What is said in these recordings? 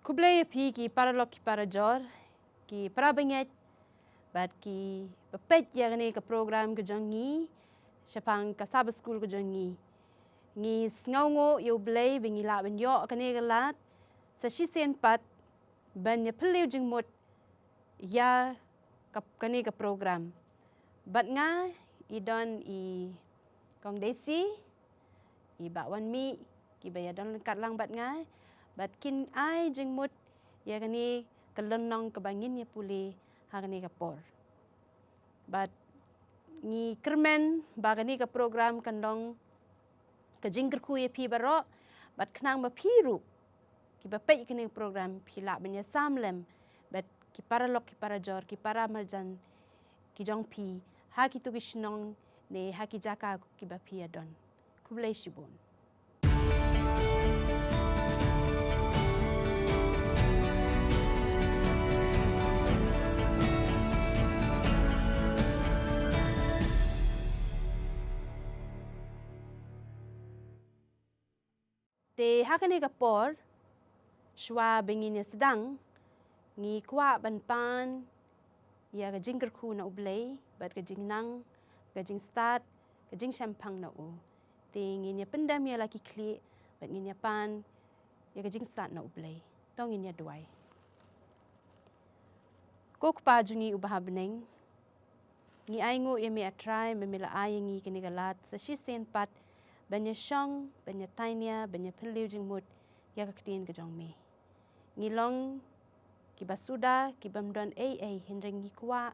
Kublai pi ki paralok ki parajor ki prabenget bat ki pepet yang ni ke program ke jongi sepang ke sabah school ke jongi ngi sngaungo yo blai bingi la ben yo kene galat sa shisen pat ban ya peliu jingmut ya kene ke program bat nga idon I kong desi I bakwan mi ki bayadon kat lang bat nga bat kin ai jingmut ya kani kelonong kebangin ya puli hakani kapor bat ngi kermen ba kani ke program kandong ke jingkerku ya pi baro bat kenang ba piru ki ba pei kani program pila benya samlem bat ki paralok ki parajor ki para marjan ki jong pi haki tu kishnong ne haki jaka ki ba pi adon kublai shibun. Te hakani kapor shwa bengin ya sedang ngi kwa ban ya ke jingkerku na ublay bat ke jingnang ke jing start ke jing champang na u te ngin ya pendam ya laki kli bat ngin ya pan ya ke jing start na ublay tong ngin ya duai ko kpa jungi ubah beneng ngi aingu ya mi atrai memila ai ngi kini galat sa shisen pat banya shong banya tainya banya peliu jingmut ya ke ktin ke jong me ngilong ki basuda ki bamdon hindring ngi kwa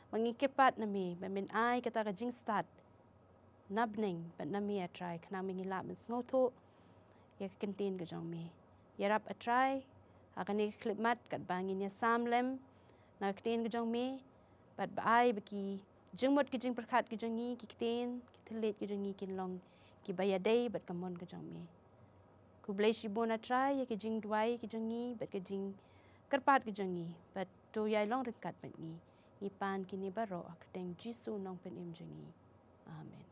mangikirpat na mi bamin ai kata ka jing start nabning bat na mi atrai kana mingila men sngoto ya ke ktin ke jong me ya rap atrai akani klipmat kat bangin ya samlem na ktin ke jong me bat ai baki jingmut ki jing perkat ki jongi ki ktin ki telit ki jongi kinlong ki bayadai bat kamon ke jong me kublai shibon atrai ya ki jing duai ki jongi bat ke jing kerpat ke jongi bat to yai long rekat bat ngi pan kini baro akdeng jisu nong pen im jongi amen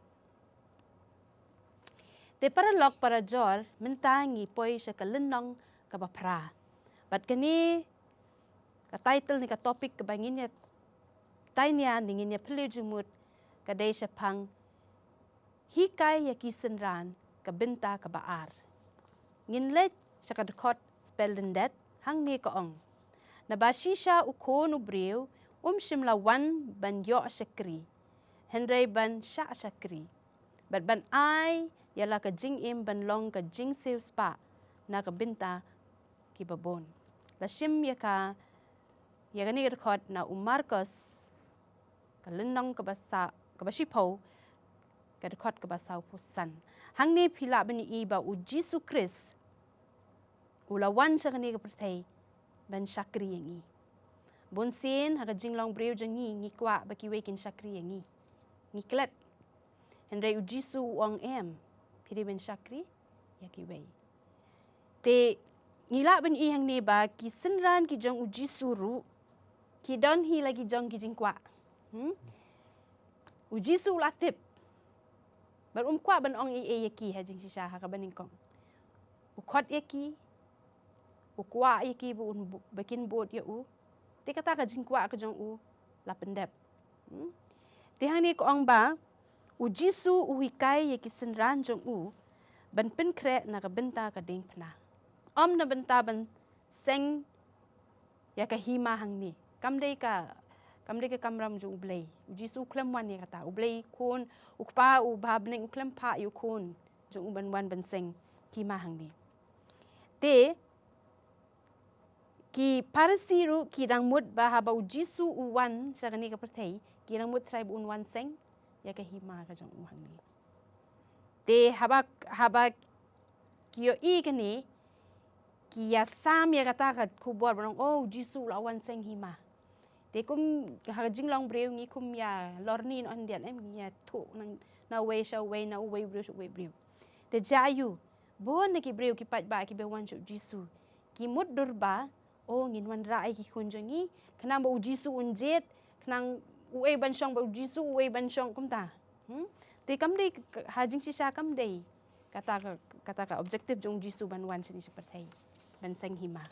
te paralok parajor mentangi poi sakalenong ka bapra bat kini ka title ni ka topik ke bangin ya tainya ningin ya peliu jingmut ka dei sepang hikai ya kisenran ka benta ka baar ngin let sakadkot speldendet hang ni ka ong na bashisha ukon ubriu shimla wan ban yo shakri henry ban sha shakri bat ban ai yala ka jing im ban long ka jing seu spa na ka benta ki babon la shim ya ka ya gani record na Marcos ka lenong ka basa ka bashipau ka record ka basau pusan hang ni pila bani iba u Jisu Kris ulawan sa kani ka pertai ban shakri yangi bonsin ha ka jinglong breu jangi ngi kwa baki wekin shakri yangi ngi klet henry u Jisu wang em piri ban shakri ya ki wei te ngila ban i hang ni ba ki senran ki jong u Jisu ru ki don hi lagi jong ki jing kwa u Jisu latip bar kwa ban ong i yaki ha jing shisha ha ka baning kong u khot yaki u kwa yaki bu bakin bot ya u te kata ka jing kwa ka jong u la pendep te hang ni ko ong ba u Jisu u hikai yaki senran jong u ban pen kre na ka benta ka ding pna na benta ban seng ya ka hima hang ni kamdei ka kamram jong ublay u Jisu klem wan ya kata ublay kun ukpa u babning klem pa yu kun jong ban wan ban seng hima hang ni te ki parasiru ki dang mut ba haba u Jisu u wan sa kani ka perthei ki dang mut trai un wan seng ya ka hima ka jong u hang ni te haba kiyo i kani ki ya sam ya kata ka kubor barong Jisu la wan seng hima te kum ha jinglong breu ngi kum ya lorni no andian ya thu na we sha we na we breu te jayu bon ki breu ki pat ba ki be wan Jisu ki mut durba ngin wan rai ki kunjongi kanang ba u Jisu unjet kanang uwe ban shong ba u Jisu uwe ban shong kum ta te kam dei ha jing shisha kam dei kata ka objektif jong Jisu ban wan sini seperti ban seng hima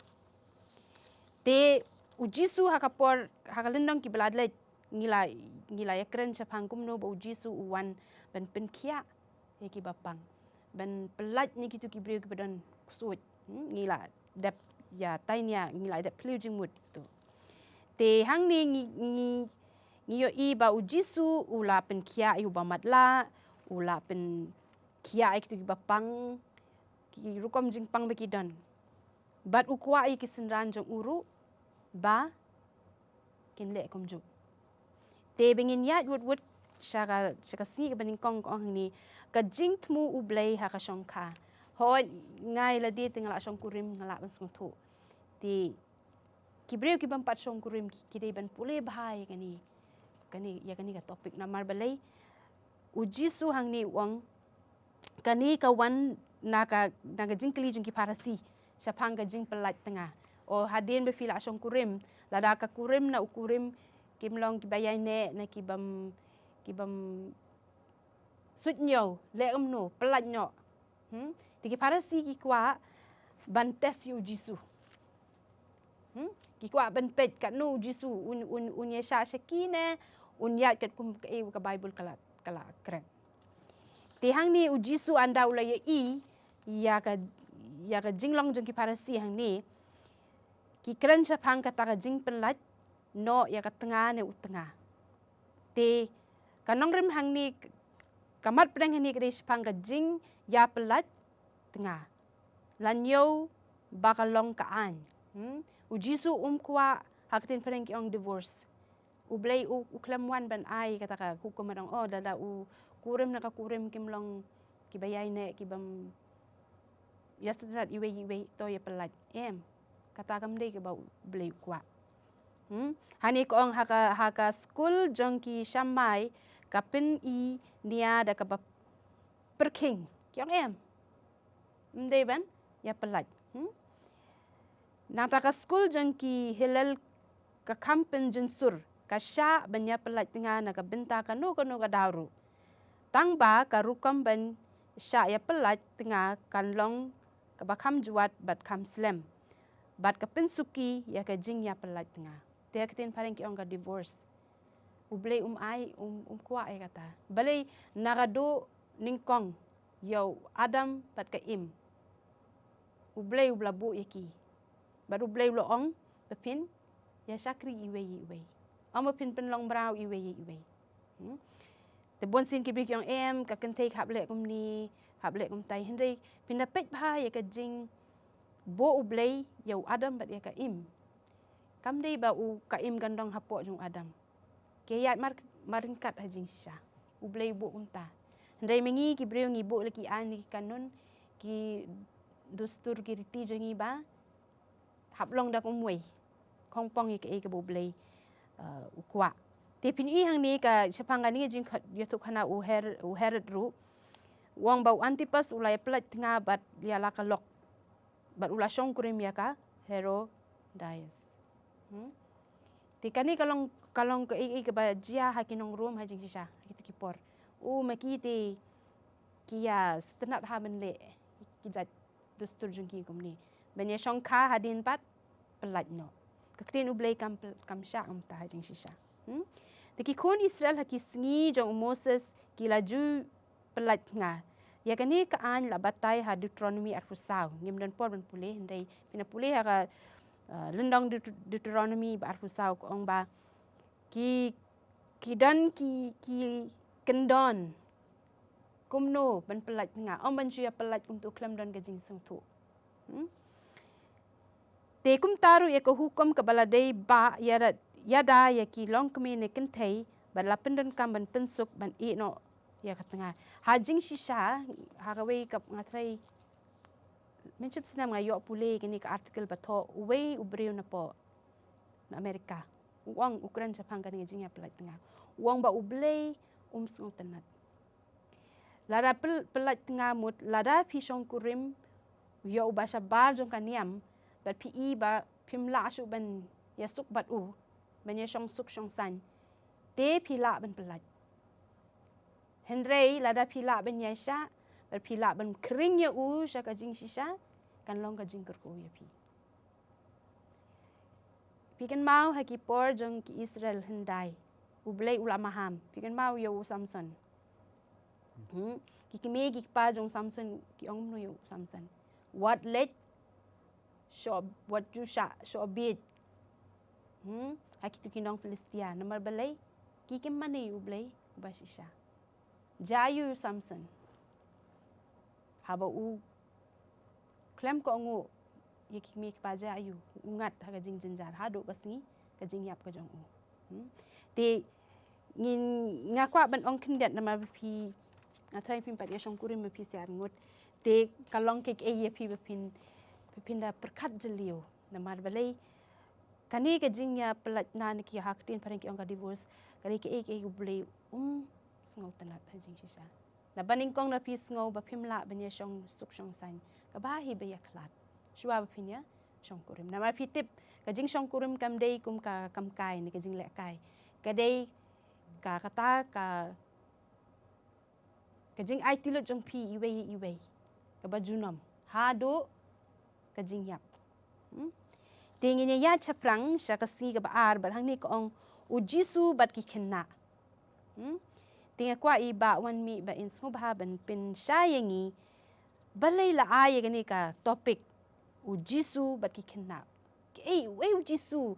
Te ujisu hakapor hakalendong ki beladle ngila ya keren sapang kumno ba ujisu uwan ban penkia ya ki bapang ban pelat ni kitu ki breu ki badan suit ngila dap ya tainya ngila dap pliu jingmut tu te hang ni ngiyo i ba ujisu ula penkia yu ba matla ula pen kia kitu ki bapang ki rukom jingpang bekidan bat ukwa i kisenran jong uru ba kinle komju te bengin yat wut shaka si baning kong ni ka jingtmu ublay ha ka shongka ho ngai la di tingala shongkurim ngala ban sungtu ti kibreu ki bampat shongkurim ki dei ban pule bahai kani ka topik na marbalai ujisu hang ni wang kani ka wan naga jingkli jing ki parasi sapang ka jing pelat tengah o hadin be fila shongkurim lada ka kurim na ukurim kimlong ki bayai ne na ki bam sutnyo leem no pelat nyo ki parasi ki kwa ban tes yu jisu ki kwa ban pet kat no jisu un ye sha shakine un yat kat kum ka bible kala keren ti hang ni ujisu anda ula ye ya ka jinglong jong ki parasi hang ni ki keren sapang kata ka jing pelat no ya ka tengah ne utengah te kanong rem hang ni kamat pedang ni kre sapang ka jing ya pelat tengah lanyo bakalong kaan ujisu kwa haktin pedang ki ong divorce ublay uklamwan ban ai kata ka hukum adang dada kurim na ka kurim kimlong kibayay ne kibam yasunat iwe to ya pelat kata kamde ke ba blay kwa hani ko ong haka school jongki shamai kapin i nia da ka ba perking kyong mde ban ya pelat nang ta ka school jongki hilal ka kampen jensur ka sha ban ya pelat tengah na ka benta ka no ka daru tang ba ka rukom ban sha ya pelat tengah kan long ka ba kam juat bat kam slam bat ka pensuki ya ka jing ya pelat tengah te katin pareng ki ong ka divorce ublay ai kwa ay kata balay nakado ningkong yo adam bat ka ublay ublabu yaki bat ublay loong pepin ya shakri iwe amo pin penlong brau iwe te bonsin ki bik yong ka kentei hable kumni hable kum tai hendrei pinapet bha ya ka jing bo ublay yo adam bat ya ka kamdei ba u ka gandong hapo jong adam kayat maringkat hajing sisa ublay bu unta hendrei mengi ki breu ngi bu laki ani kanun ki dustur ki riti jongi ba haplong da kumwei kongpong ke bu ublay ukwa te pin i hang ni ka sapanga ni jing yatuk hana u heret ru wong ba antipas ulai pelat tengah bat liala kalok bat ula shong kurim ya ka hero dies tika ni kalong ke ba jia hakinong room hajing sisa kitu kipor makiti kia setenat ha benle kijat dustur jungki kumni benya shong ka hadin pat pelat no kaktin ublay kam sha ta hajing sisa tiki kon Israel hakisngi jong Moses kilaju pelat nga ya kani kaan la batai ha Deuteronomy arfusau ngimdan por ban pulih ndai pina pulih ha lendong Deuteronomy ba arfusau ko ong ba ki kendon kumno ban pelat nga ong ban juya pelat untuk klam don gajing sung tu te kum taru ya ko hukum ka baladai ba yada ya ki long kemi ne kentei ban lapen dan kam ban pensuk ban no ya ka tengah hajing sisa hagawe kap ngatrai mencip senam ngayo pule kini ka artikel bato we ubreu na po na Amerika uang Ukraine Japan kan ngajing ya pelat tengah uang ba ublay sung tenat lada pelat tengah mut lada pisong kurim yo ubasa bar jong kaniam bat pi ba pimla asu ban yasuk bat banya shong suk shong san te pila ban pelat hendrei lada pila ban yasha bat pila ban kering ya sha ka jing sisa kan long ka jing kerko ya pi Pikan mau haki por jong ki Israel hendai. Ublay ulamaham. Pikan mau yo Samson. Kikime kikpa jong Samson ki ong no yo Samson. What let what you sha bit. Haki tu kinong Filistia. Nomor balay kikim mane ublay ubasisha. Jayu Samson. Haba klem ko ngu yiki mi paja ayu ungat ha jing jenjar hado kasni ka jing yap ka jong te ngin ngakwa ban ong kindet na mapi atrai pin padia shong kurim mapi siar ngut te kalong kek e yapi bapin da perkat jelio na mar balai kani ka jing ya pelat na ni ki haktin pareng ki ong ka divorce kani ke e ublei sngo tanat ha jing shisha na baning kong na pi sngo bapim la banya shong suk shong san ka bahi ba yaklat Shua bapinya shong kurim. Nama pitip kajing shong kurim kam day kum ka kam kai ni kajing lek kai. Kadai ka kata kajing ai tilot jong pi iwei. Ka bajunam. Hado kajing yap. Tingin ya chaprang sya kasi ka baar barhang ni ko ujisu bat ki kena. Tinga kwa iba wan mi ba insngo bahaban pin syayangi balay la ay gani ka topic ujisu bat ki kena. Ujisu.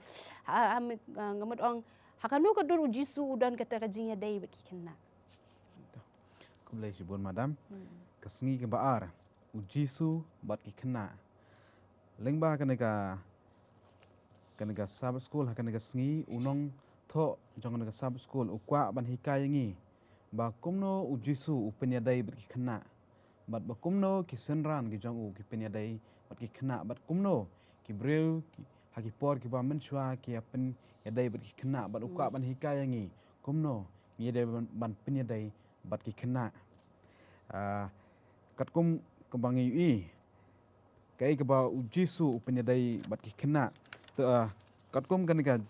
Ngamad ong hakanu ka dur ujisu udan kata kajinya day bat ki kena. Kumlay sibon madam. Kasngi ke baar ujisu bat ki kena. Lengba kanega sab school kanega sngi unong tho jong kanega sab school ukwa ban hikai ngi. Ba kumno ujisu upenya day bat ki kena. Bat bakumno ki senran ki jong ki penya day bat ki kena bat kumno ki breu ki haki por ki ba menchua ki apen ya day bat ki kena bat ukwa ban hikai ngi kumno ngi day ban penya day bat ki kena kat kum kebangi i kai ke ba ujisu penya day bat ki kena kat kum kan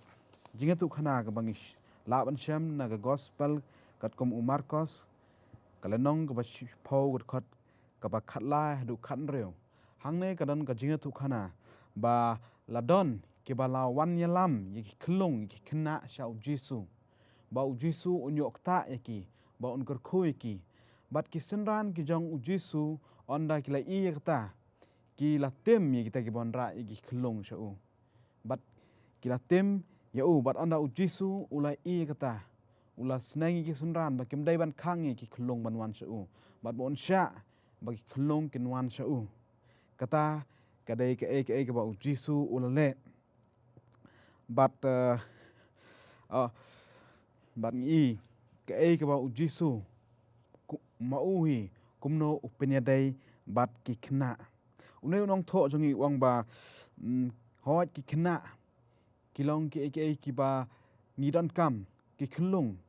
jingatu khana kebangi la ban sham na gospel kat kum Marcos kalenong ke ba phau kat kaba khatla du khan reu hangne kadan ka jinga tu khana ba ladon ke bala wan yalam yiki khlung yiki khna sha ujisu ba ujisu unyokta yiki ba unkar khu yiki bat ki senran ki jong ujisu onda ki la i yakta ki la tem yiki ta ki bonra yiki khlung sha u bat ki la tem ya u bat onda ujisu ulai i yakta ula snang yiki senran ba kim dai ban khang yiki khlung ban wan sha u bat bon sha bagi kelong kinwan syau kata kadai ke ba ujisu ulale bat ngi ke ba ujisu mauhi kumno upenya dai bat ki kena unai unong tho jongi wang ba hot ki kena kilong ki ba ngidan kam ki kelong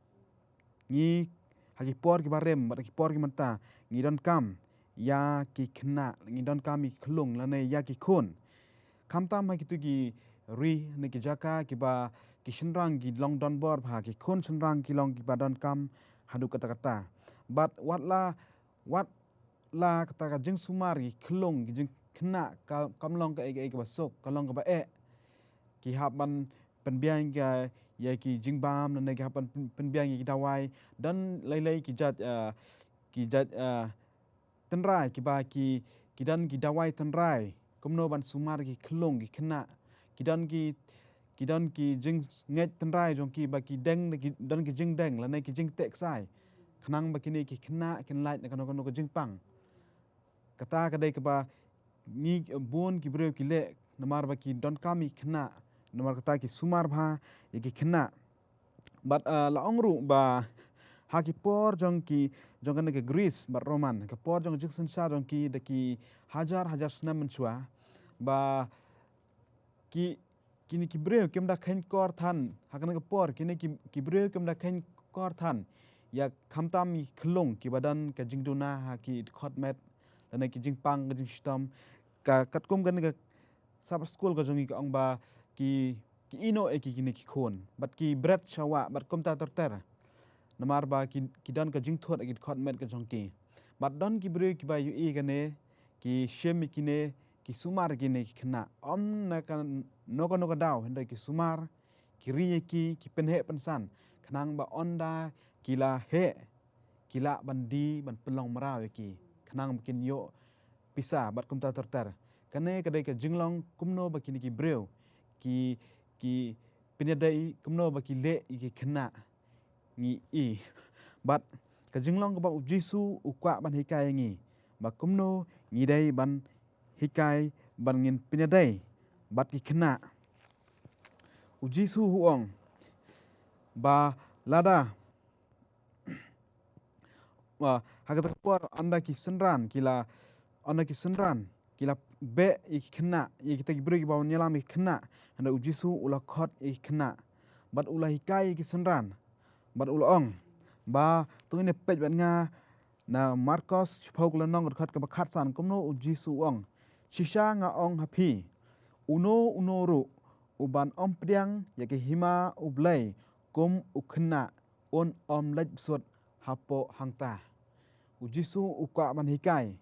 ngi hagi por ki barem bat ki por ki mata ngidan kam ya ki kena ngidon kami klung lane ya ki khun kamtam ha kitu ki ri ne ki jaka ki ba ki shinrang ki long don bor pha ki khun shinrang ki long ki ba don kam hadu kata but what la kata ka jing sumar ki klung ki jing kena kam long ka e ba sok ka long ka ba ki haban penbiang ka ya ki jing bam ne ki haban penbiang ki dawai dan lai ki jat tenrai ki ba ki dan ki dawai tenrai kumno ban sumar ki klung ki kena ki dan ki jing nget tenrai jong ki ba ki deng ki dan ki jing deng la ki jing tek sai khnang ba kini ki kena ken light na kano ko jing pang kata kadai ka ba ni bon ki breu ki le namar ba ki don kami kena namar kata ki sumar bha ki kena but la ongru ba haki por jong kan ke Greece bar Roman ke por jong jiksen sha jong ki de ki hajar sna menchua ba kini ki breu kem da khain kor than hakan ke por kini ki breu kem da khain kor than ya khamtam mi khlung ki badan ka jingduna ha ki khot met lane ki jingpang ka jing stom ka katkum kan ke sab school ka jong ki ong ba ki ino e ki kini ki khon bat ki bread chawa bat kom ta ter namar ba ki dan ka jing thot ki khot met ka jong ki bat don ki breu ki ba yu e kane ki shem ki ne ki sumar gini ki kena om na kan noka daw hendai ki sumar ki ri ki penhe pensan kenang ba onda kila he kila bandi ban pelong meraw ki kenang bikin yo pisa bat kum ta terter kane kadai ka jinglong kumno ba kini ki breu ki penyadai kumno ba ki le ki kena ngi i bat ka jinglong ka ba Jisu ukwa ban hikai ngi ba kumno ngi dai ban hikai ban ngin penyadai bat ki kena Jisu huong ba lada wa hakata kuar anda ki senran kila anda ki senran kila be ik kena ik kita beri ki bawon nyelam ik kena anda Jisu ula khot ik kena bat ula hikai ki senran bat ula ong ba tu ne pej bat nga na Marcos phok la nong khot ka bakhat san kumno Jisu ong shisha nga ong hapi uno ru uban om pdiang ya ke hima ublai kum ukna on om lej sot hapo hangta Jisu ukwa ban hikai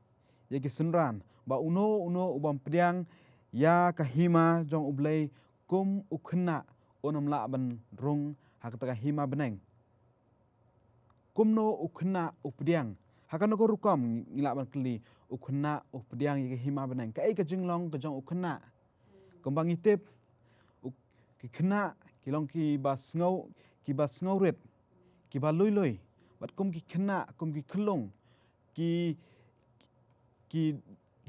ya ke sunran ba uno ubam pdiang ya ka hima jong ublai kum ukna onam la ban rung hakata hima beneng kumno ukna updiang hakano ko rukom ngila ban kli ukna updiang ya ke hima beneng kai ka jinglong ka jong ukna kumbang itip ki kena kilong ki bas ngau ret ki ba lui bat kum ki kena kum ki kelong ki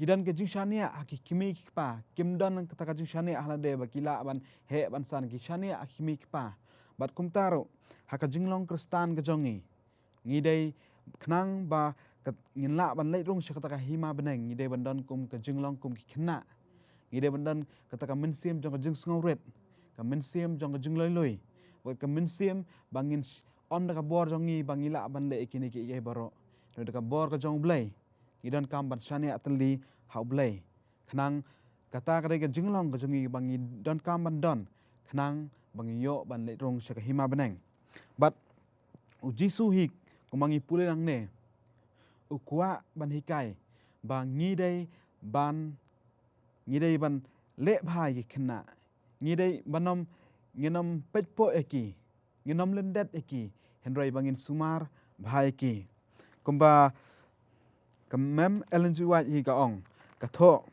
dan ke jing shania ki kimi ki pa kim dan kata ka jing shania hala de ba kila ban he ban san ki shania kimi ki pa bat kum taro haka jinglong kristan ka jongi ngi dei knang ba ngin la ban lei rong shakata ka hima beneng ngi dei ban dan kum ka jinglong kum ki kena ngi dei ban dan kata ka mensim jong ka jing ngau ret ka mensim jong ka jing loi wa ka mensim bangin on da ka bor jong ngi bangila ban le kini ki ye baro no da ka bor ka jong blai idan kam ban shani atli hau blai khnang kata ka ka jinglong ka jongi bangi don kam ban don khnang bangi yo ban le rong shaka hima beneng but Jisu hik kumangi pule nang ne ukwa ban hikai ba ngi dei ban le bhai ki khna ngi dei banom nginom pejpo eki nginom lendet eki henroi bangin sumar bhai ki kumba kamem Ellen G. White hi ka ong ka tho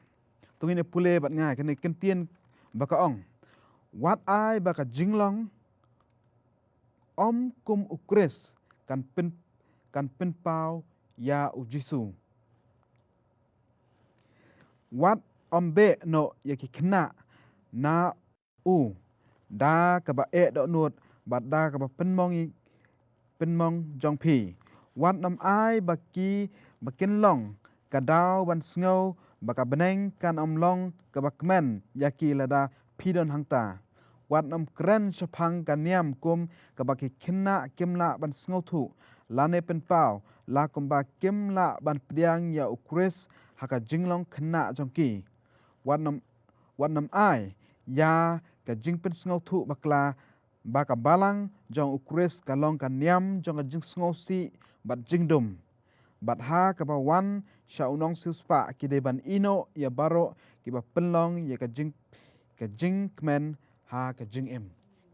tungine pule bat ngai kene kentien ba ka ong wat ai ba ka jinglong om kum ukres kan pen pau ya Jisu wat om be no ya ki kena na da ka ba e do nuot bat da ka ba penmong jong pi wat nam ai ba kin long ka daw ban sngo ba ka beneng kan om long ka ba kmen ya ki la da pidon hangta wat nam kren shapang ka niam kum ka ba ki kena kimla ban sngo thu lane pen pau la kum ba kimla ban pdiang ya ukres haka jinglong kena jong ki wat nam ai ya ka jingpen sngo thu bakla ba ka balang jong ukres ka long ka niam jong ka jing sngo si bat jingdum bat ha ka ba wan sha unong suspa ki de ban ino ya baro ki ba penlong ya ka jing kmen ha ka jing em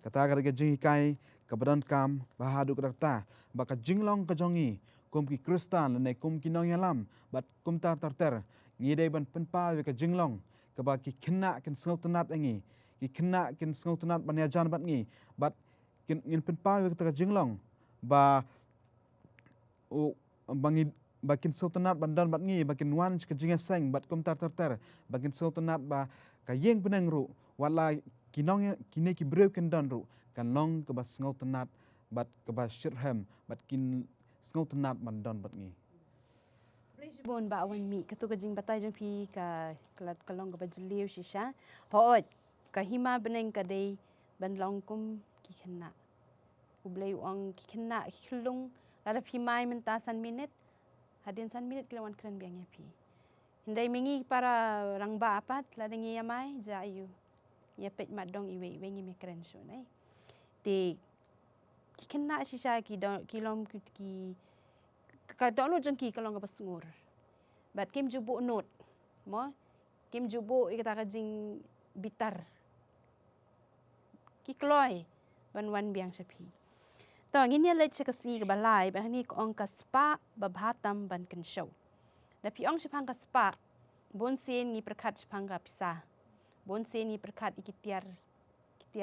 kata ka jing kai ka badan kam ba ha du ta ba ka jinglong ka jongi kum ki kristan ne kum ki nong yalam bat kum tar ngi de ban penpa ka jinglong ka ba ki kena ken sngo tunat angi ki kena kin sngo tunat ban ya jan bat ngi bat kin ngin penpa ka jinglong ba bangi bakin sultanat bandan bat ngi bakin wan ka jinga seng bat kum tar bakin sultanat ba ka yeng peneng ru wala kinong kini ki breu ken dan ru kan long ka bas ngau tanat bat ka bas shirhem bat kin ngau tanat bandan bat ngi Bon ba awan mi katu ka jing batay jong pi ka kalat kalong ka bajliw shisha hoot ka hima beneng ka day banlong kum ki kena ublay uang ki kena kilung lada pi mai menta san minit hadin san minit kilawan kren biang ya pi hinday mingi para rang ba apat lada ngi yamay jayu ya pet madong iwe ngi mi kren sho nay ti ki kena shisha ki lom ki ka dolo jong ki kalong ka basngur bat kim jubu not mo Kim jubo ikata ka jing bitar. Ki kloy ban wan biang shapi. Taw ngin ya let chakasi ka balai ban ni ko ong ka spa babhatam ban kan show. Dapi ong shapang ka spa bon sen ni perkat shapang ka pisah. Bon sen ni perkat ikitiar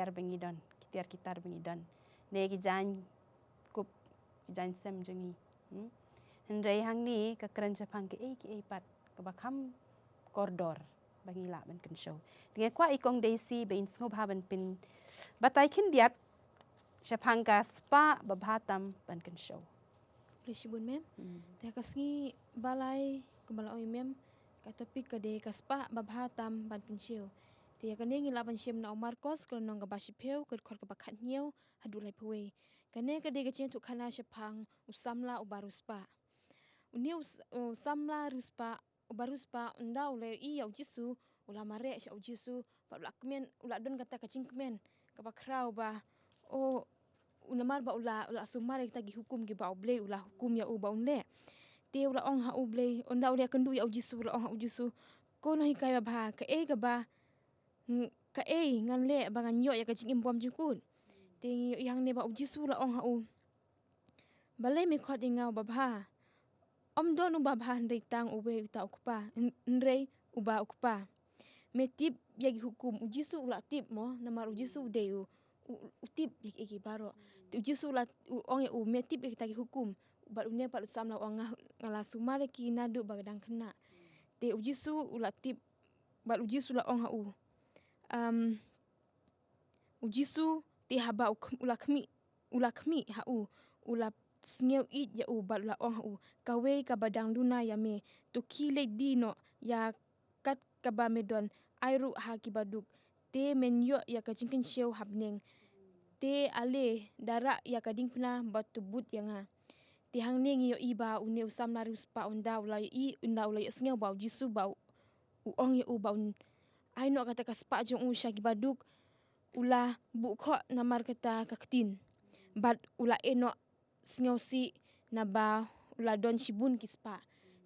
bengidon, kitar bengidon. Ne ki jan kup ki jan sem jongi. Hendrai hang ni ka keren shapang ki pat ka bakam koridor bangila ban kan show. Dengan kwa ikong desi bain sngop haban pin batai kin diat shapangka spa babhatam ban kan show. Presibun mem. Teh kasngi balai kembala oi mem ka topik ka de ka spa babhatam ban kan show. Teh kane ngila ban shem na Marcos kalau nong ka basipeu ka khor ka bakhat nieu hadu lai pwe. Kane ka de ka chen tu khana shapang usamla ubaru spa. Uniu usamla ruspa ubaru spa undau le I au jisu ula mare sha au jisu pa ula kemen ula don kata kacing kemen ka bakrau ba o unamar ba ula sumar kita gi hukum gi ba oble ula hukum ya u ba unle te ula ong ha oble onda ule kendu ya uji su ula ong ha uji su ko no hikai ba ka e ga ba ka e ngan le ba ngan yo ya ka jing imbom jukun te yang ne ba uji su ula ong ha u balai me khot ingau ba ba om don u ba ba ndai tang uwe uta okupa ndrei uba okupa me tip ya gi hukum uji su ula tip mo namar uji su de u tip iki baro uji su ula ong ya u me tip kita gi hukum ba unya pa sam la ong ngala sumar ki nadu bagadang kena te uji su ula tip ba uji su la ong ha u uji su te haba ula khmi ha u ula sneu it ya u ba ula ong ha u kawe ka badang luna ya me to kile dino ya kat ka ba medon airu ha ki baduk te menyo ya ka jingkin show habneng te ale dara ya ka ding pna batubut ya nga te hang neng yo iba une usam la ruspa unda ula sneu ba jisu ba u ong ya u ba un aino kata ka spa jong u shagi baduk ula bu kho namar kata kaktin bat ula eno sneu si na ba ula don shibun ki spa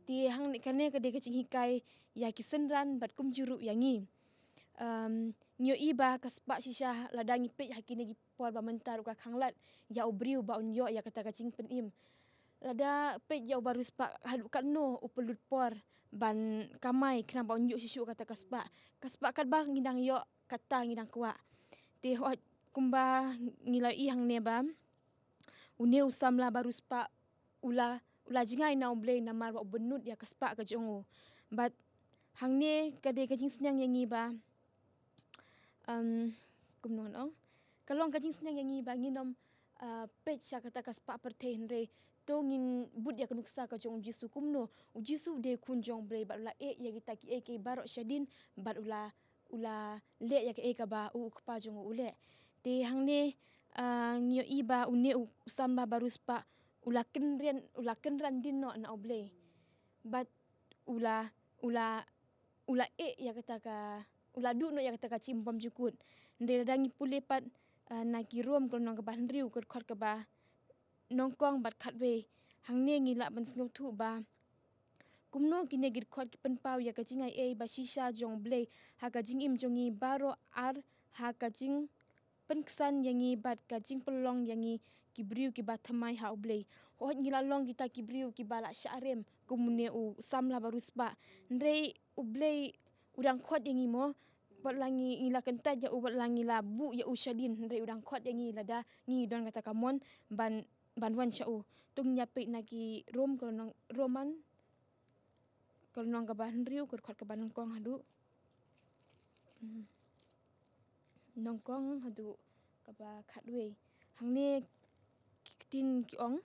ti hang kane ka de ka ching hikai ya ki senran bat kum juru yangi nyo iba ka spa shisha ladangi pe hakine gi por ba mentar ka khanglat ya obriu ba unyo ya kata ka ching penim lada pe ya baru spa hadu kanno upelut por ban kamai kena ba unyo shishu kata ka spa kat ba ngidang yo kata ngidang kwa te hot kumba ngilai hang neba une usam la baru spa ula jingai na oble na mar ba benut ya kaspa ka jongo but hangne kade ka jing snang yangi ba kumnon ong kalong ka jing snang yangi ba nginom pet sha kata kaspa perten re to ngin bud ya kanuksa ka jong jisu kumno ujisu de kunjong bre ba la e ya kita ki e ke baro shadin ba ula le ya ke e ka ba u ka jong ule te hangne ngio iba une usamba baru spa ula kenran dinno na oble but ula e ya kata ka ula du no ya kata ka cimpom jukut ndel dangi pulepat na ki rom ko nong ka ban riu ko khot ka ba nongkong bat khatwe hangne ngila ban sngo thu ba kumno kine gir khot ki pen pau ya ka jingai e ba shisha jong ble ha ka jing im jongi baro ar ha ka jing penksan yangi bat ka jing pelong yangi kibriu ki bathamai ha oble ho ngila long kita kibriu ki bala sharem kumune u samla barusba ndrei uble udang khot yangi mo bat langi ngila kentat ya ubat langi labu ya ushadin ndrei udang khot yangi lada ngi don kata kamon ban wan shau tung nyape naki rom kolong roman kolong ka ban riu khot ka ban kong hadu nongkong hadu kaba khatwe hangne tin ki ong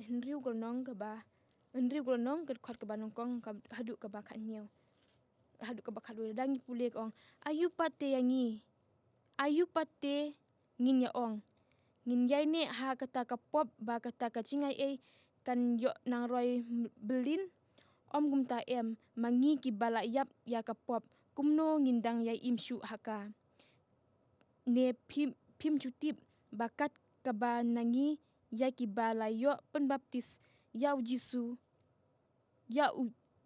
henriu golnong kaba henriu golnong khot kaba nongkong hadu kaba khatniu hadu kaba khatwe dangi pulek ong ayu pate yangi ayu pate ngin ya ong ngin yai ne ha kata ka pop ba kata ka cingai e kan yo nang roi belin om gum ta em mangi ki bala yap ya ka pop kumno ngindang ya imshu haka ne pim jutip bakat kaba nangi ya kibala yo penbaptis ya Jisu ya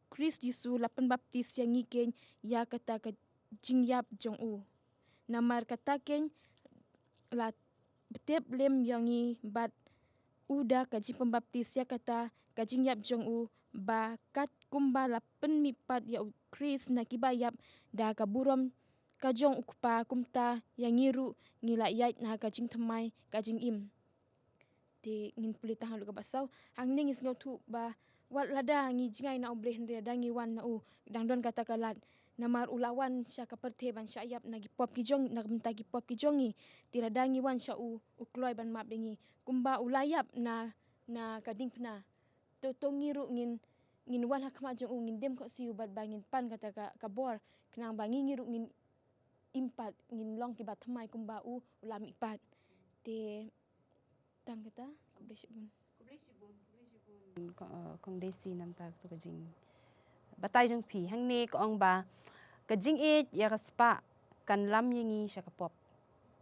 Chris Jisu la penbaptis yang ngiken ya kata ka jingyap jong u namar kata ken la betep lem yangi bat uda ka jing pembaptis ya kata ka jingyap jong u bakat kumba la penmipat ya Chris na kibayap da ka buram kajong ukpa kumta yang ngiru ngila yait na kajing temai kajing im ti ngin pulita halu ka basaw hang ning is ngau thu ba wat lada ngi jingai na obleh ndre dangi wan na u dang don kata kalat namar ulawan sya ka perthe ban syayap na gipop ki jong na menta gipop ki jongi ti dangi wan sya ukloi ban map bengi kumba ulayap na kading pna to ngiru ngin wal hakma jong ngin dem ko siu bat bangin pan kata ka bor kenang bangi ngiru ngin impat ngin long ki bat thamai kumba ulami pat te tam kata kong desi nam tak tu kajing batai jong pi hang ni ko ong ba kajing e ya ka spa kan lam yangi sya ka pop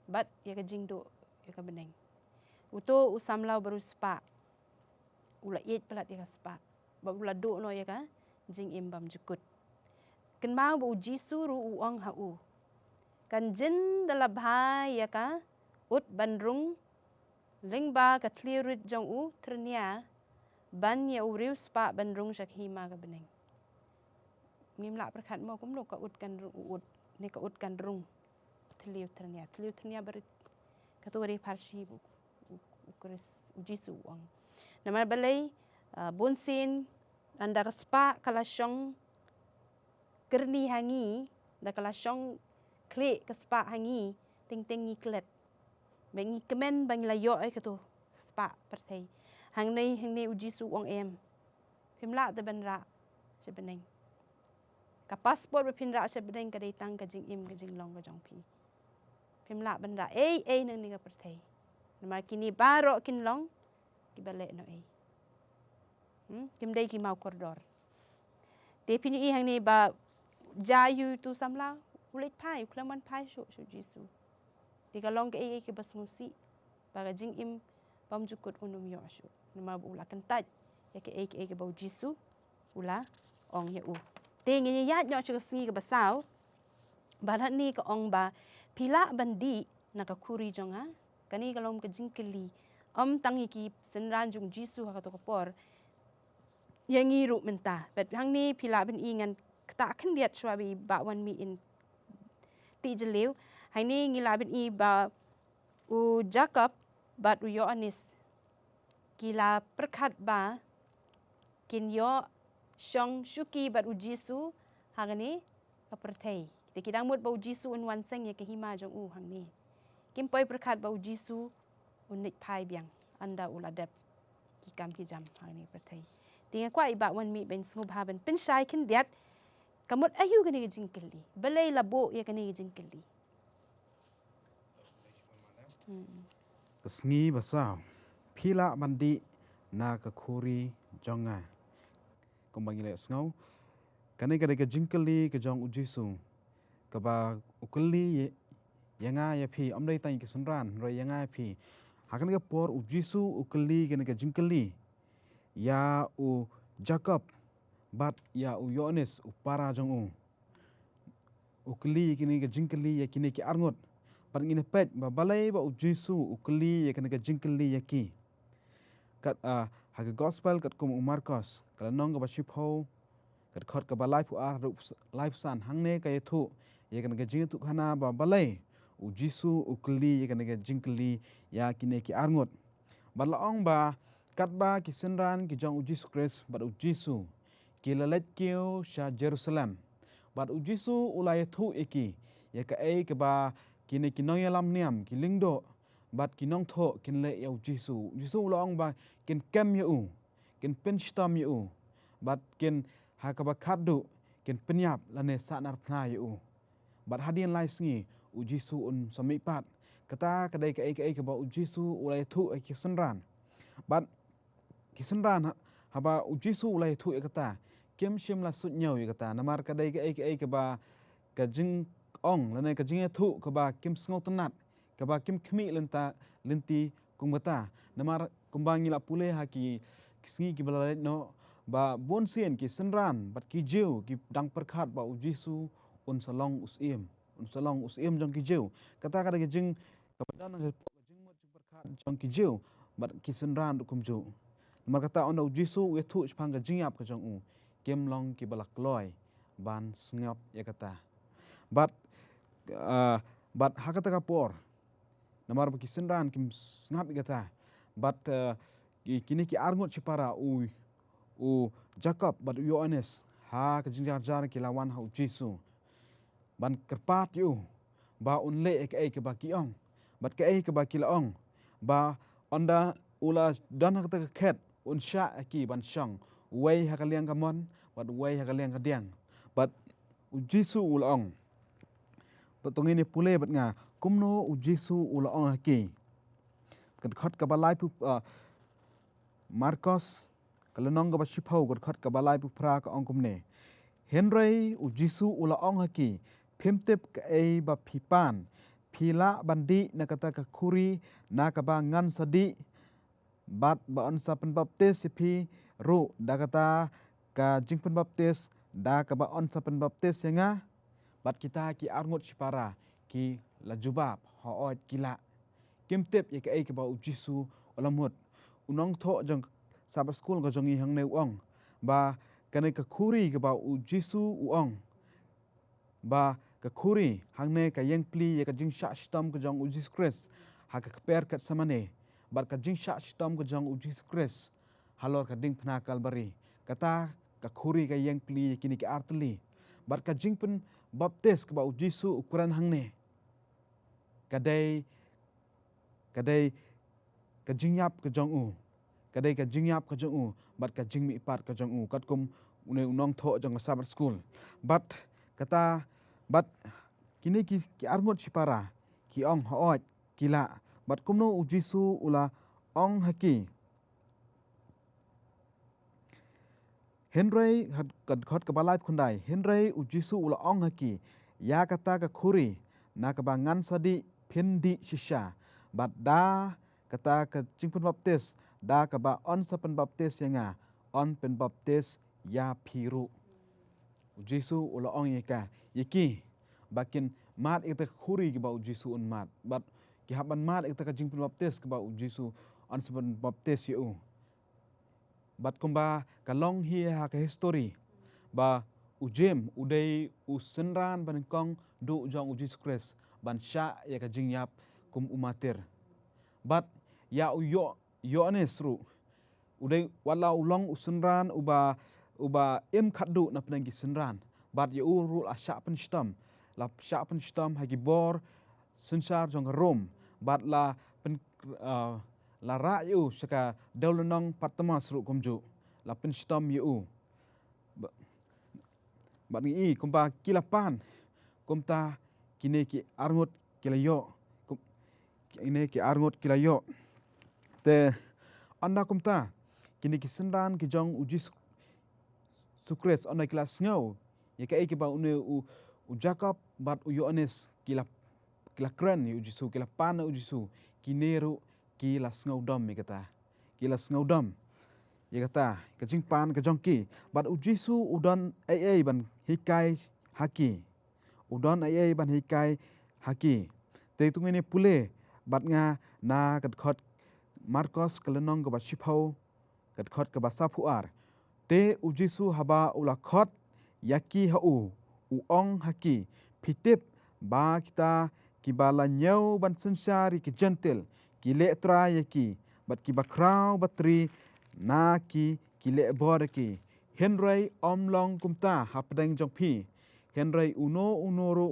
bat ya kajing do ya ka beneng uto usamlau baru spa ula et pelat ya ka spa ba ula do no ya ka jing imbam jukut ken mau bu Jisu ru uang hau kan jin dalab hai ya ka ut bandrung lingba ka tlirit jong u ternia ban ya uriu spa bandrung syak hima ka beneng ngim la perkat mau kum no ka ut kan ut ni ka ut kan rung tliu ternia ber kategori parsi bu ukris Jisu uang nama balai bonsin anda ka spa kala syong kerni hangi da kala syong kle ka spa hangi ting ngi klet bengi kemen bang layo ai ka tu spa perthei hang nei Jisu uang em pimla de benra se beneng ka passport be pinra se beneng ka dei tang ka jing im ka jing long ka jong pi pimla benra nang ni ka perthei nama kini baro kin long ki bale no kim dei ki mau koridor te pinu i hang ni ba jayu tu samla ulit pai klaman pai shu Jisu ti ka long ke ki basngusi ba ka jing im bam jukut unum yo shu nama ula kentat ya ke bau Jisu ula ong ya u te ngi ya nyo chu singi ka basau balat ni ka ong ba pila bandi na ka kuri jonga kani kalom ka jingkeli tangi ki senran jung Jisu ha ka to por yang ngiru menta bet hang ni pila ben ingan ta kan liat shwabi ba wan mi in ti jelew hang ni ngila ben i ba u Jacob bat u Yohanes kila perkat ba kin yo syong syuki bat u Jisu hang ni ka perthei te kidang mut ba u Jisu un wan seng ya ke hima jong u hang ni kim poi perkat ba u Jisu unik pai biang anda uladep ki kam ki jam hang ni perthei tinga kwa iba wan mi ben sngub haben pen shai kin diat kamut ayu gani jingkeli belai labo ya gani jingkeli Sngi basau pila mandi na ka khuri jonga kombangi le sngo kane ka jingkeli ka jong Jisu ka ba ukeli yanga ya phi amdai tai ki sunran roi yanga phi hakan ka por Jisu ukeli kane ka jingkeli ya u Jacob bat ya u Yohanes u para jong ukeli kini ka jingkeli ya kini ki arngot par ngine pet ba balai ba u Jisu ukeli ya kini ka jingkeli ya ki kat ha gospel kat kum Marcos kala nong ka ba shipho kat khot ka ba life life san hangne ka yethu ya kini ka jingtu khana ba balai u Jisu ukeli ya kini ka jingkeli ya kini ki arngot ba laong ba kat ba ki senran ki jong Jisu Christ bat u Jisu ki lalet kiu sha Jerusalem bat u Jisu ulai thu iki ya ka ke ba kini kinong yalam niam ki lingdo bat kinong tho kin le ya u Jisu laong ba kin kem yu kin penstam yu bat kin ha ka ba khadu kin penyap lane sanar phna yu bat hadin lai sngi u Jisu un sami pat kata kadai ke ba u Jisu ulai thu ki senran bat kisenran haba u Jisu ulai thu kata kem shim la sut nyau kata namar kadai ke ba ka jing ong lane ka jing thu ka ba kim sngo tanat ka ba kim khmi lenta lenti kumbata namar kumbang ngila pule ha ki sngi ki balai no ba bon sien ki senran bat ki jiu ki dang perkhat ba u Jisu un salong us im jong ki jiu kata kada ki jing ka badan ka jing mo perkhat jong ki jiu bat ki senran kum ju namar kata on u Jisu we thu chpang ka jing ap ka jong u kem long ki balak loy ban sngiop ya kata but hakata ka por namar ki senran kim ngap kata but kini ki arngot chipara u Jacob but Yohanes ha ka jingjar jar ki lawan ha Jisu ban kerpat yu ba unle ke ba kiong bat ke ba kilaong ba onda ula dan ha ka khet un sha ki ban shang wei ha ka liang ka mon but wei ha ka liang ka diang but u Jisu ulong patong ini pule bat nga kumno u Jisu ulong ha ki kan khat ka balai pu Marcos kalenong ka bashipau got khat ka balai pu pra ka ong kumne Henry u Jisu ula ong haki phimtep ka ba phipan phila bandi na kata ka khuri na ka ba ngan sadi bat ba on sa pen baptis phi ru da kata ka jingpen baptis da ka ba on sa pen baptis yanga bat kita ki arngot sipara ki la jubab hoot kila kimtep ye ka ba u Jisu ulamut unong tho jong Sabbath school ka jong i hang ne uong ba kanai ka khuri ka ba u Jisu uong ba ka khuri hang ne ka yang pli ye ka jing sha stam ka jong u Jesus Christ ha ka per kat samane ba ka jing sha stam ka jong u Jesus Christ halor ka ding phna kalbari kata ka khuri ka yang pli kini ka artli ba ka jing pen baptis ka ba u Jisu ukuran hang ne kadai ka jing yap ka jong u kadai ka jing yap ka jong u bat ka jing mi pat ka jong u kat kum une unong tho jong Sabbath school bat kata bat kini ki arngot sipara ki ong hoot kila bat kumno u Jisu ula ong haki Henry had khot ka balai khundai Henry u Jisu ula ong haki ya kata ka khuri na ka bangan sadi phindi shisha bat da kata ka jingpun baptis da ka ba on sa pen baptis yanga on pen baptis ya phiru Jisu ula ong yeka yeki bakin mat ita khuri ki ba Jisu un mat bat ki haban mat ita ka jingpun baptis ki ba Jisu on sa pen baptis yu bat kumba ka long hi ha ka history ba ujem udai usenran ban kong du jong Jesus Christ ban sha ya ka jingyap kum umatir bat ya Yohanes ru udai wala ulong usenran uba em khadu na penang ki senran bat ya uru asha pen stam la sha pen stam ha ki bor sensar jong rom bat la pen la ra yu saka daulunong patmas ru kumju la pen stam yu bat ni kumpa kilapan kumta kini ki arngot kilayo ini ki arngot kilayo te anda kumta kini ki senran ki jong ujis sukres ona kelas ngau ya ka ba une u Jacob bat u Yohanes kila kran u Jisu kila pan u Jisu kineru kila ngau dom mi kata kila ngau dom ya kata ka jing pan ka jong ki bat u Jisu udon ai ban hikai haki udon ai ban hikai haki te tungene pule bat nga na kat khot Marcos kalenong ka ba shipau kat khot ka ba sapuar te u Jisu haba ula khot yaki ha u ong haki pitip ba kita kibala nyau ban sensari ki gentle ki le tra yaki bat ki bakrau batri na ki le bor ki Henry omlong kumta hapdeng jong pi Henry unoru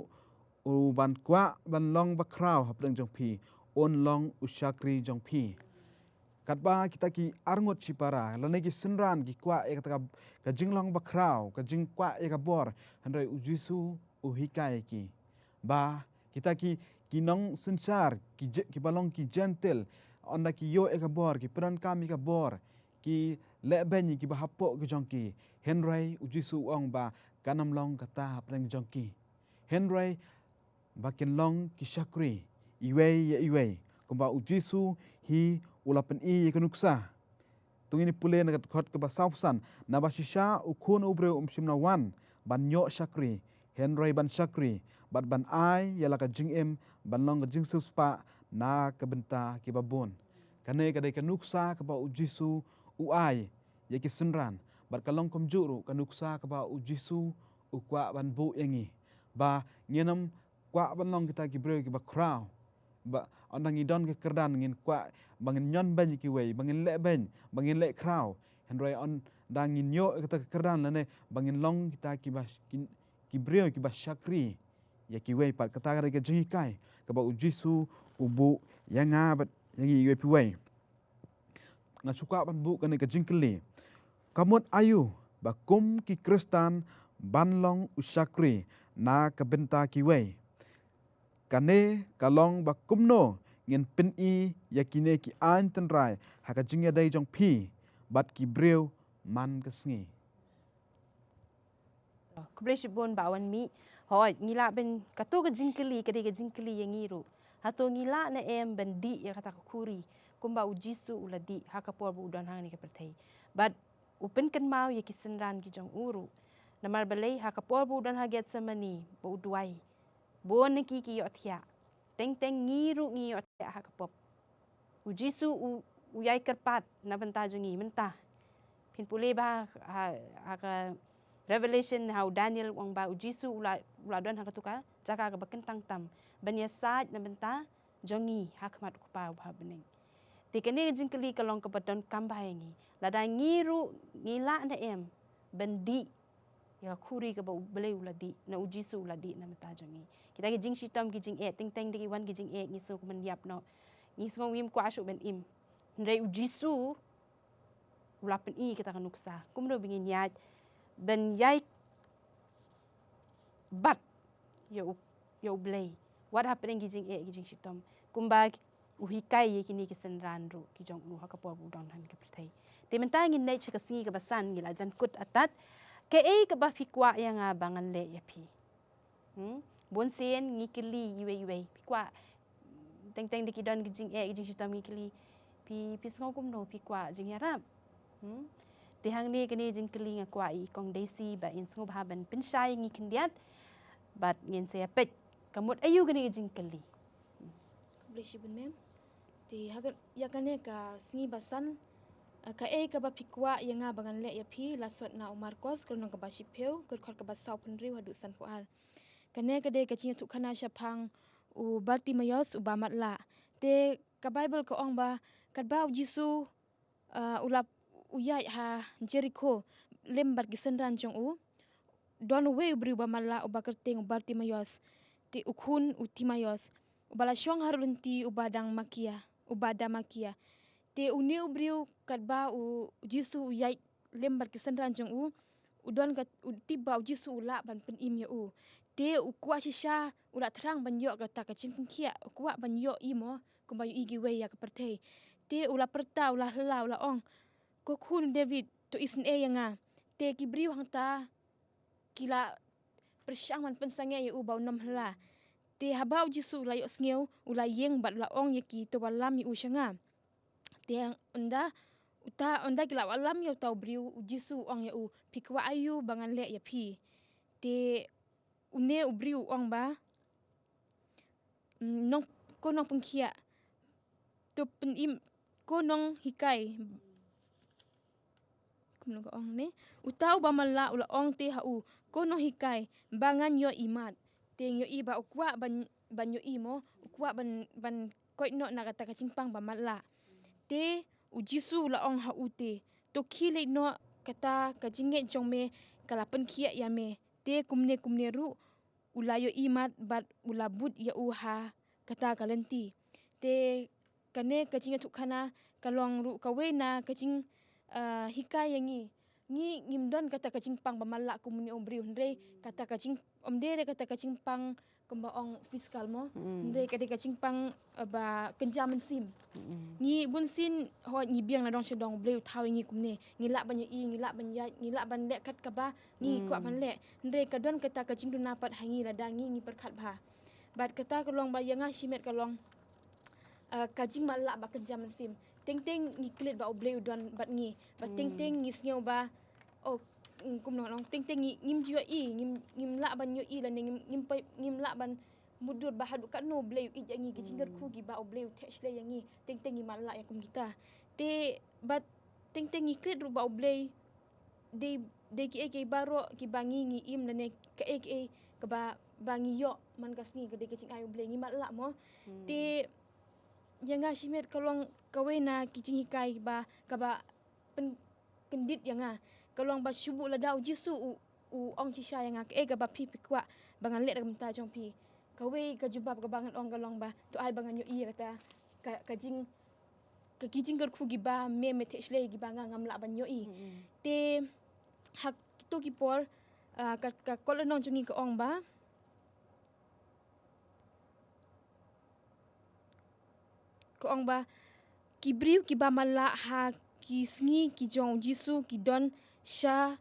u ban kwa ban long bakrau hapdeng jong pi on long ushakri jong pi katba kita ki arngot sipara lane ki senran ki kwa e kata ka jinglong bakrau ka jing kwa e ka bor Henry u Jisu u hikai ki ba kita ki nong sensar ki balong ki gentle onda ki yo e ka bor ki pran kami ka bor ki leben ki bahapo ki jong ki Henry u Jisu ong ba kanam long kata hapdeng jong ki Henry bakin long kisakri iwe ya iwe kumba ujisu hi ulapan i kanuksa tungini pule na kot ke basausan na basisha ukun ubre simna wan ban nyo sakri Henry ban sakri ban ai yala ka jingem ban long ka jing suspa na kabenta ki babon kane kadai kanuksa ke ba ujisu uai ya ki sunran bat kalong komjuru kanuksa ke ba ujisu ukwa ban bu yangi ba nyenam kwa ban long kita ki bre ki ba crown ba ondang idon ke kerdan ngin kwa bangin nyon ban ki wei bangin le ben bangin le crown Henry on dangin yo kita ke kerdan lane bangin long kita ki bre ki ba sakri ya ki wei pat kata kada ke jingi kai ke ba ujisu ubu yanga bat yangi wei pi wei nga suka ban bu kan ke jingkeli kamut ayu ba kum ki kristan banlong usakri na kabenta ki wei kane kalong ba kumno ngin pin i yakine ki an tenrai haka jingya dai jong pi bat ki breu man kasngi Kublish bon bawan mi hoi ngila ben katu ke jingkeli yang ngiru hato ngila na em bendi ya kata kuri kumba ujisu uladi haka por bu don hang ni ke pertai but upen kan mau ya kisenran ki jong uru namar balai haka por bu don haget samani bu duai bon ni ki yothia teng ngiru yothia haka pop ujisu uyai kerpat na benta jengi mentah pin pule ba haka Revelation how Daniel wang ba ujisu ula don haka tuka jaka ka bakentang tam banya saj na benta jongi hakmat kupa ba bening tikene jingkeli kalong kepadon kambayangi lada ngiru ngila na em bendi ya khuri ka ba belai uladi na ujisu uladi na mata jongi kita ki jing sitam ki jing ting deki wan ki jing ngiso ko men yap no ngisong wim ko asu ben im ndai ujisu ulapen i kita kanuksa kumdo bingin yaj ben yai bat yo blay what happening gijing gijing sitom kumbag uhikai kini kisenran ru ki jong haka por budon han ke prthai te mentang in nei chika singi ka basan gila jan kut atat ke ka ba fikwa yang bangan le yapi bon sen ngikili iwe fikwa teng dikidon gijing gijing sitom ngikili pi sngogum no fikwa jing yarap tihang ni kini jing keling akwa I kong desi ba in sngub haban pensai ngi kendiat bat ngin saya pet kamut ayu kini jing keli Boleh sibun mem. Ti hagan ya kane ka singi basan ka ka ba pikwa yang bangan le ya pi lasot na Marcos kalau nang ka ba sipeu ker ka ba sau penri hadu san pual. Kane ka de ka cinya tu kana syapang u Bartimaeus u bamat la. Te ka Bible ka ong ba kat ba Jisu ulap uyai ha Jericho lembat gisenran jong u don we bri ba mala u bakerteng Bartimaeus ti ukun Utimaeus ubala syong harunti ubadang makia te uni ubriu kadba u Jisu uyai lembat gisenran jong u udon ka tiba Jisu ula ban pen im ya u te ukwa shisha ula terang banyo kata kacing kia ukwa banyo imo kumbayu igi we ya kepertei te ula perta ula hela ula ong kokun David to isen yang te kibriu hang ta kila persyaman pensange ya ubau nom hela te habau Jisu la yo sneu ula yeng bat la ong yaki to walam yu syanga te unda kila walam yo tau briu Jisu ong ya u pikwa ayu bangan le ya pi te une ubriu ong ba nong konong pengkia to penim konong hikai kumno ong ne utau ba mala ula ong te hau kono hikai bangan yo imat teng yo iba ukwa ban yo imo ukwa ban koino na kata kacimpang ba mala te Jisu la ong hau te to kile no kata kajinge jongme kala penkia ya me te kumne ru ula yo imat bat ula but ya uha kata kalenti te kane kajinge tukana kalong ru kawena kajing hikai yangi ngimdon kata kacing pang pamala kumuni ombri hundre kata kacing omdere kata kacing pang kembaong fiskal mo. Ndai kadai kacimpang ba kenjaman sim. Ni bunsin ho ni biang na dong sedong bleu thau ngi kumne. Ngilak ban i ngilak ban ya ngilak ban lek kat ka ba ngi ko ban lek. Ndai kadon kata kacing dun napat hangi la dangi ngi perkat ba. Bat kata kalong ba yanga simet kalong kajing malak ba kenjaman sim. Teng-teng ngi klit ba bleu don bat ngi. Bat teng-teng ngi snyo ba kum nong teng-teng ngim jua i ngim lak ban yo i la ngim lak ban mudur ba hadu kat no bleu i yangi kicinggar ku gi ba bleu tesh le yangi teng-teng ngi malak ya kum kita te bat teng-teng ngi klit ru ba bleu de ki baro ki bangi ngi im la ne ka ba bangi yo man kasni ke de kicing ayu bleu ngi malak mo te yanga shimet kalong kawena kicing hikai ba ka ba kendit yanga kalong ba shubu la dau jisu ong chisha yang ka ba pi pikwa bangan let kam ta jong pi kawe ka jubab ka bangan ong kalong ba to ai bangan yo i kata ka jing ka kijing ker khu gi ba me te shle gi ba ngam la ban yo i te hak to ki por ka kolonong jungi ka ong ba kibriu ki ba mala ha ki sngi ki jong jisu ki don sha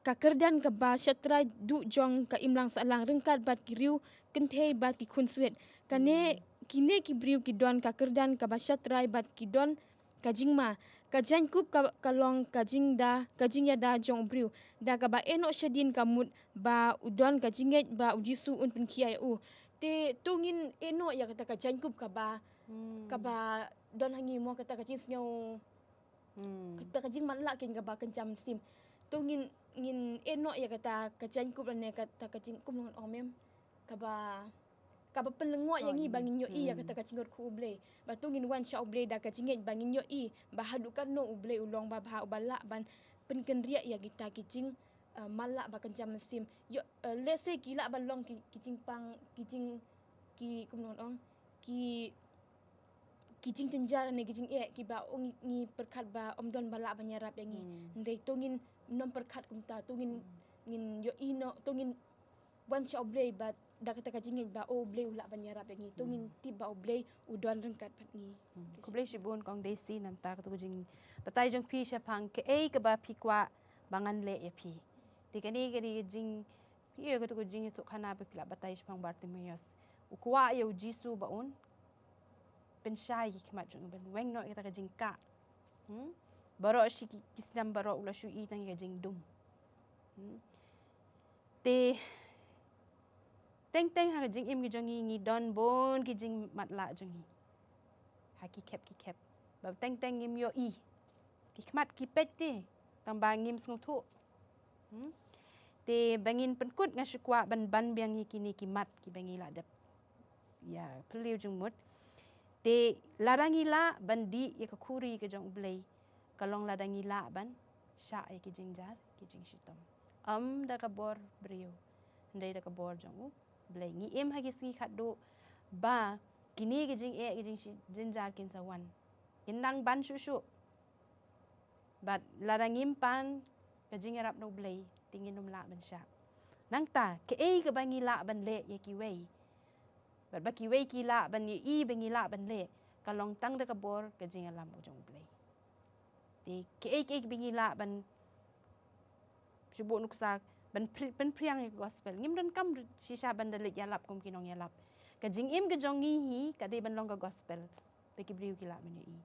kakerdan ka ba shatrai du jong ka imlang salang rengkat bat kiriu kentei bat ki kunswet kane kine ki briu ki don kakerdan ka ba shatrai bat ki don kajingma kajan kup kalong kajing ya da jong briu da ka ba eno shadin kamut ba udon kajinget ba ujisu un pen kiai te tungin eno ya kata kajan kup ka ba don hangi mo kata kajing snyo kata kajing malak kin ka ba kencam sim tungin ngin eno ya kata kajan kup ne kata kajing kum ngon omem ka ba pelengo yang i bangin yo i ya kata kajing ku uble ba tungin wan sha uble da kajing bangin yo i ba hadukan no uble ulong ba bala ban penkenria ya kita kicing malak ba kencam sim yo lese gila balong kicing pang kicing ki kum ngon ong ki kicing tenjar ne kicing ki ba ngi perkat ba omdon bala banyarap yang i ndai tungin nom perkat kumta tungin ngin yo ino tungin wan sha oblei ba da kata kajing ba oblei ula banyarap yang i tungin tiba oblei udon rengkat pat ngi kublei shibun kong desi nam ta ka jing batai jong pi sha pang ke ka ba pi kwa bangan le ya pi tikani jing pi ka tu jing tu khana ba pila batai sha pang Bartimeus ukwa yo jisu ba un pensyai kimat jung ben weng no kita kajing ka baro shi kisdam baro ula shu i tang kajing dum te teng ha kajing im ki ngi don bon ki jing matla jongi ha ki kep ba teng im yo i ki kmat ki pet te tang bangim sung thu te bangin penkut nga shukwa ban biang hi kini ki mat ki bangi la dep ya peliu jung mut te larangi la bandi ya kuri ke jong ublei kalong ladangi la ban sha ya ki jingjar ki jing shitom da ka bor brio ndai da ka bor jong ublei ngi em ha ki si khat do ba kini ki jing ki jing jinjar kin sawan kinang ban shu bat larangim pan ka jing rap no ublei tingin num la ban sha nang ta ke ka bangi la ban le ya ki wei bat baki wei ki la ban i bangi la ban le kalong tang da ka bor ka jing alam ujong blei te ke bangi la ban shubo nuksa ban priang gospel ngim dan kam shisha ban dalit yalap kum kinong yalap ka jing im ka jong hi ka de ban long ka gospel pe ki briu ki la ban i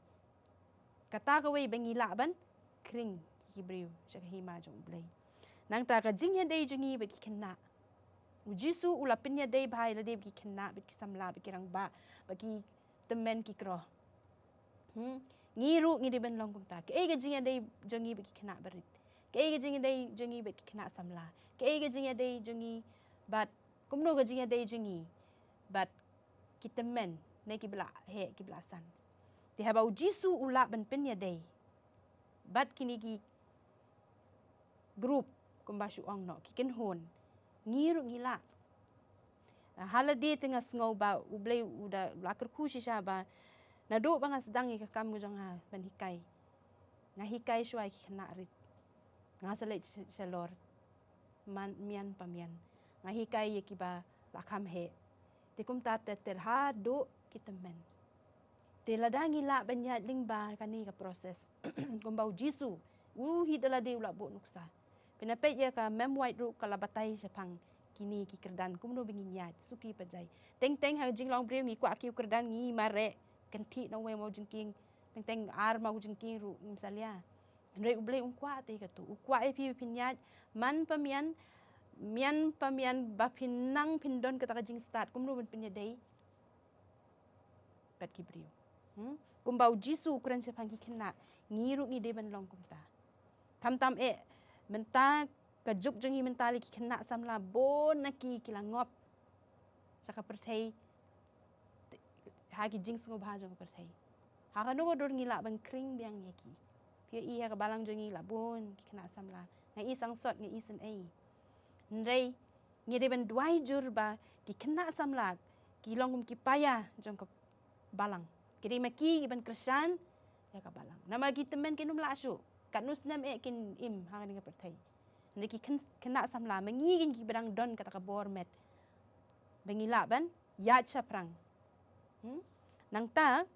kata ka wei bangi la ban kring ki briu sha hi ma jong blei nang ta ka jing ya dei jungi ba ki kena Jisu ula pinya dei bhai la dei ki kena bi samla bi kirang ba bagi temen ki kro ngiru ngi de ben long kum ta ke ga jing ya dei jongi bi kena berit ke ga jing ya dei jongi bi kena samla ke ga jing ya dei jongi bat kumno ga jing ya dei jongi bat ki temen ne ki bla he ki bla san ti haba Jisu ula ben pinya dei bat kini ki group kumbashu ong no ki ken hon ngiru ngila hala dia tengah ngau ba ublei uda lakar ku shisha ba na do banga sedang ka kam jong ha ban hikai nga hikai shwai khna rit nga sale shalor man mian pamian nga hikai ye ki ba lakam he Tikum ta terhadu kita men. Teladangi la banyak lingba kani ka proses. Kumbau jisu. Hidala de ula bo nuksa. Pinapet ya ka mem white ru kala batai sepang kini ki kerdan kumno bingin ya suki pajai. Teng ha jinglong breu ngi kwa ki kerdan ngi mare kenti na we mau jingking teng ar mau jingking ru misalnya. Ndre ublei kwa te ka tu. Kwa e pi pinyat man pamian mian pamian bapinang pindon kata jing start kumno ben pinyadai. Pat ki breu. Kumbau jisu kuran sepang ki kena ngiru ngi de ban long kumta. Tam menta kajuk jengi mentali ki kena samla bon naki kilangop saka pertai hagi jing sengo bhajong pertai haga no dor ngila ban kring biang yaki pia I ha balang jengi la bon ki kena samla ngai sang sot ngai sen ai ndrei ngire ban duai jur ba ki kena samla ki longum ki paya jong ka balang kiri maki ban kersan ya ka balang nama ki temen kinum la asu kanus nam kin im haga ninga pertai ndiki kena samla mengigin ki bedang don kata ka bormet bengila ban ya chaprang nang ta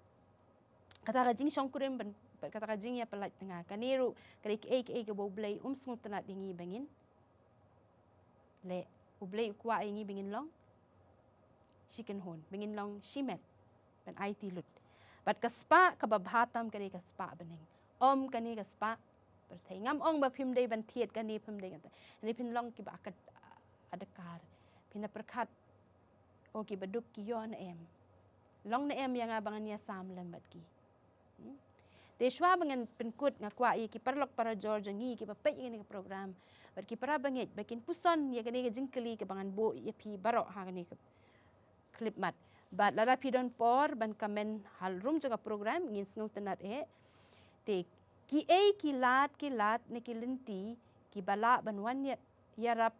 kata ka jing shongkurem ban kata ka jing ya pelat tengah kaniru kari ke ke boblei smut tanat dingi bengin le ublei kwa ingi bengin long chicken hon bengin long shimet ban IT lut bat kaspa ka babhatam kari kaspa bening kani kaspa pertai ngam ong ba phim dei ban thiet kani phim dei kan ni phin long ki ba kat adakar phina perkhat o ki baduk ki yon em long na em yang abangan ya sam lembat ki Deshwa bangan penkut ngakwa I ki perlok para George ngi ki papet ngani program bat ki para banget bakin puson ya kani ka jingkeli ke bangan bo ya pi barok ha kani klip mat bat lara pi don por ban kamen hal room jaga program ngin sngu tenat te ki lat ni ki linti ki bala banwan yarap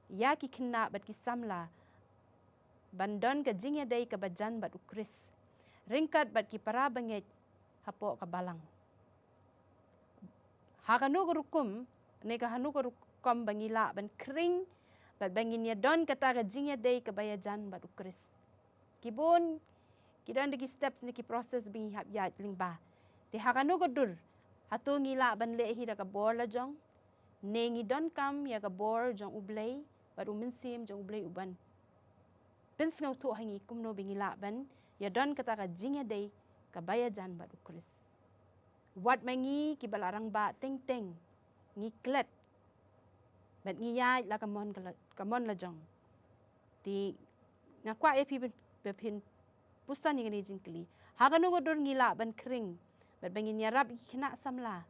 ya ki kena bat ki samla bandon ka jingya dai ka bajan bat ukris ringkat bat ki para banget hapo ka balang hakanu gurukum ne ka hanu gurukum bangila ban kring bat bangin ya don kata ka jingya dai ka bayajan bat ukris kibon kidon de ki steps ni ki process bingi hap ya lingba te hakanu gudur hatu ngila ban lehi da ka bor la jong nengi don kam ya ka bor jong ublei bat uminsim jong ublei uban pins ngau tu hangi kumno bingila ban ya don kata ka jingya dei ka bayajan bat ukris wat mangi ki balarang ba teng ngi klet bat ngi ya la kamon la jong ti ngakwa epi bepin pusan ni jingkli hakanu godur ngila ban kring bat bangin yarap kena samla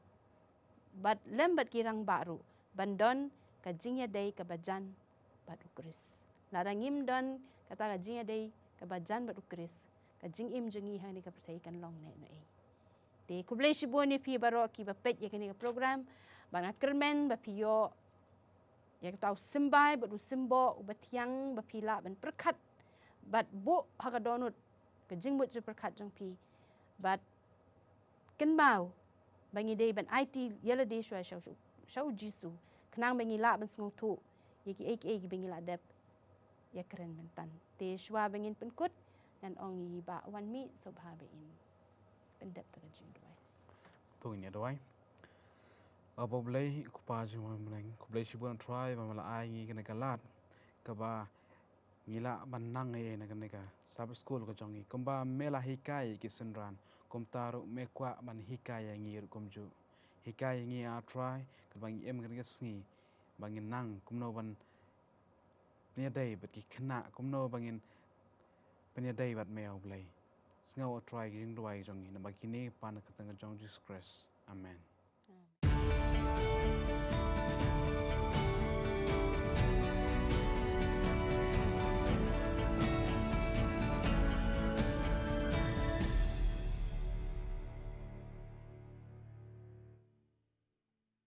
bat lembat kirang baru bandon ka jingya dei ka bajan bat ukris larangim don kata ka jingya dei ka bajan bat ukris ka jingim jengi hani ka pertai kan long ne no te kublei shiboni pi baro ki bapet ya kani ka program bana kermen ba piyo ya tau simbai bat usimbo ubatiang ba pila ban perkat bat bo haga donut ka jingbut je perkat jong pi bat kenbau bangi dei ban IT yala dei shwa shau jisu kenang bangi la ban sngu tu yaki aka bangi la dep ya keren mentan te shwa bangin penkut dan ongi ba wan mi so bhabein pendep ta jing duai tu nya duai abo blei kupa jwa mreng kublei shibon try ba mala ai ngi kana kalat ka ba ngila banang e na kana ka sub school ka jongi kumba mela hikai ki sunran kumtaru mekwa ban hikaya ngir kumju hikaya ngi a try ka bang em kan sngi bangin nang kumno ban nia dai bat ki khna kumno bangin penia dai bat meo blai sngo try ging duai jongi na bakini pan ka tang jong Jesus Christ amen